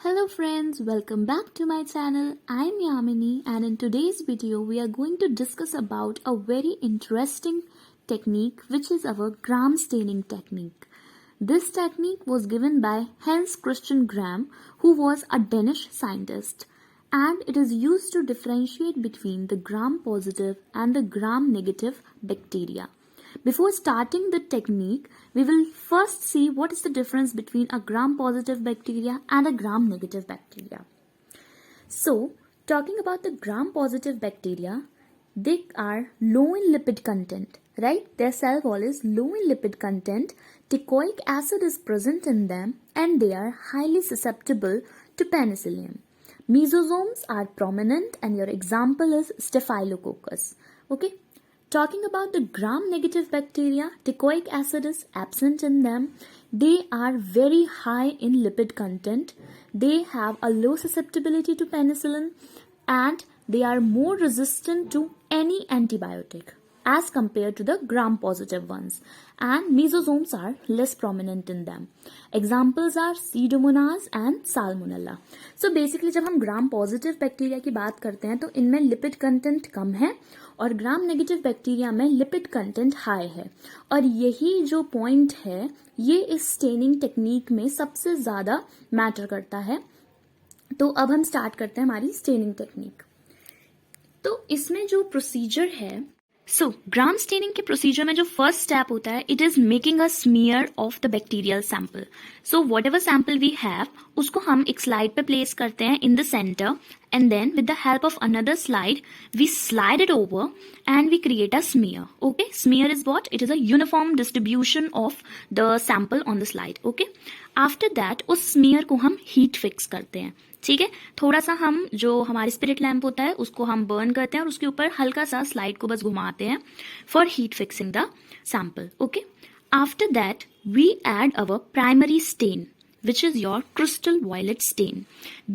Hello friends, welcome back to my channel. I'm Yamini and in today's video we are going to discuss about a very interesting technique which is our gram staining technique. This technique was given by Hans Christian Gram, who was a Danish scientist, and it is used to differentiate between the gram positive and the gram negative bacteria. Before starting the technique, we will first see what is the difference between a gram-positive bacteria and a gram-negative bacteria. So, talking about the gram-positive bacteria, they are low in lipid content, right? Their cell wall is low in lipid content, teichoic acid is present in them, and they are highly susceptible to penicillium. Mesosomes are prominent, and your example is Staphylococcus. Okay. Talking about the gram-negative bacteria, teichoic acid is absent in them. They are very high in lipid content. They have a low susceptibility to penicillin and they are more resistant to any antibiotic as compared to the gram-positive ones. And mesosomes are less prominent in them. Examples are Pseudomonas and Salmonella. So basically जब हम gram-positive bacteria की बात करते हैं तो इनमें lipid content कम है और ग्राम नेगेटिव बैक्टीरिया में लिपिड कंटेंट हाई है और यही जो पॉइंट है ये इस स्टेनिंग टेक्निक में सबसे ज़्यादा मैटर करता है। तो अब हम स्टार्ट करते हैं हमारी स्टेनिंग टेक्निक। तो इसमें जो प्रोसीजर है ग्राम स्टेनिंग के प्रोसीजर में जो फर्स्ट स्टेप होता है it is making a smear of the bacterial sample. So whatever sample we have उसको हम एक स्लाइड पे प्लेस करते हैं in the centre and then with the help of another slide we slide it over and we create a smear. Okay, smear is what? It is a uniform distribution of the sample on the slide. Okay, after that उस smear को हम heat fix करते हैं। ठीक है, थोड़ा सा हम जो हमारी स्पिरिट लैंप होता है उसको हम बर्न करते हैं और उसके ऊपर हल्का सा स्लाइड को बस घुमाते हैं for heat fixing the sample. Okay, after that we add our primary stain which is your crystal violet stain.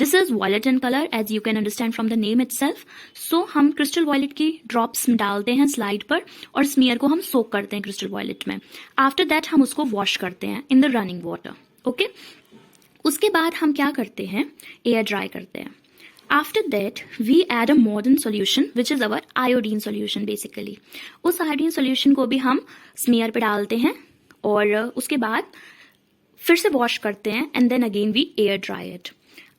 This is violet in color as you can understand from the name itself. So हम crystal violet की drops डालते हैं slide पर और smear को हम soak करते हैं crystal violet में। After that हम उसको wash करते हैं in the running water. Okay? उसके बाद हम क्या करते हैं? Air dry करते हैं। After that, we add a modern solution which is our iodine solution basically. उस iodine solution को भी हम smear पे डालते हैं और उसके बाद फिर से वॉश करते हैं and then again we air dry it.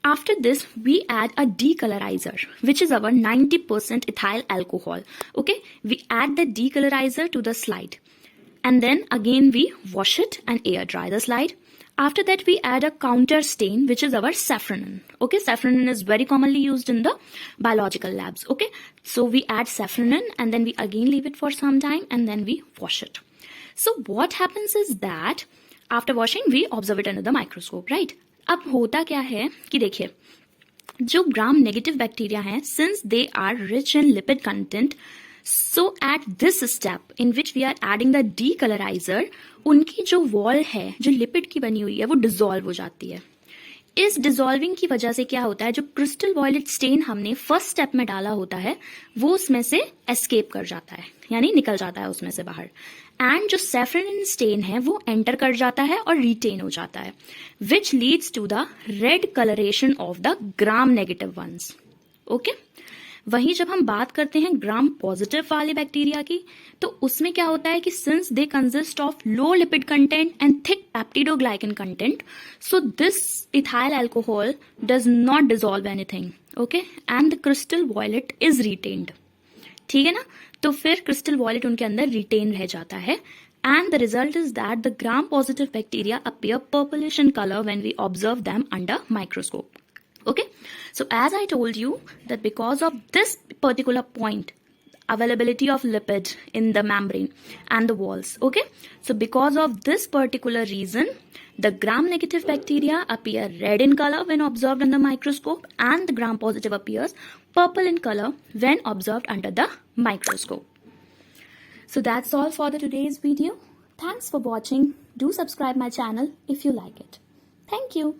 After this we add a decolouriser which is our 90% ethyl alcohol. Okay, we add the decolouriser to the slide and then again we wash it and air dry the slide. After that we add a counter stain which is our safranin. Okay, safranin is very commonly used in the biological labs. Okay, so we add safranin and then we again leave it for some time and then we wash it. So what happens is that after washing we observe it under the microscope, right? अब होता क्या है कि देखिए जो gram negative bacteria हैं since they are rich in lipid content, so at this step in which we are adding the decolorizer उनकी जो वॉल है जो लिपिड की बनी हुई है वो डिसॉल्व हो जाती है। इस डिसॉल्विंग की वजह से क्या होता है जो क्रिस्टल वॉयलेट स्टेन हमने फर्स्ट स्टेप में डाला होता है वो उसमें से एस्केप कर जाता है यानी निकल जाता है उसमें से बाहर एंड जो सैफ्रनिन स्टेन है वो एंटर कर जाता है और रिटेन हो जाता है which leads to the red coloration of the Gram negative ones. Okay, वहीं जब हम बात करते हैं ग्राम पॉजिटिव वाले बैक्टीरिया की तो उसमें क्या होता है कि since they consist of low lipid content and thick peptidoglycan content so this ethyl alcohol does not dissolve anything. Okay, and the crystal violet is retained. ठीक है ना, तो फिर क्रिस्टल वॉयलेट उनके अंदर रिटेन रह जाता है and the result is that the gram positive bacteria appear purplish in color when we observe them under microscope. Okay, so as I told you that because of this particular point availability of lipid in the membrane and the walls, okay, so because of this particular reason the gram negative bacteria appear red in color when observed under microscope and the gram positive appears purple in color when observed under the microscope. So that's all for the today's video. Thanks for watching. Do subscribe my channel if you like it. Thank you.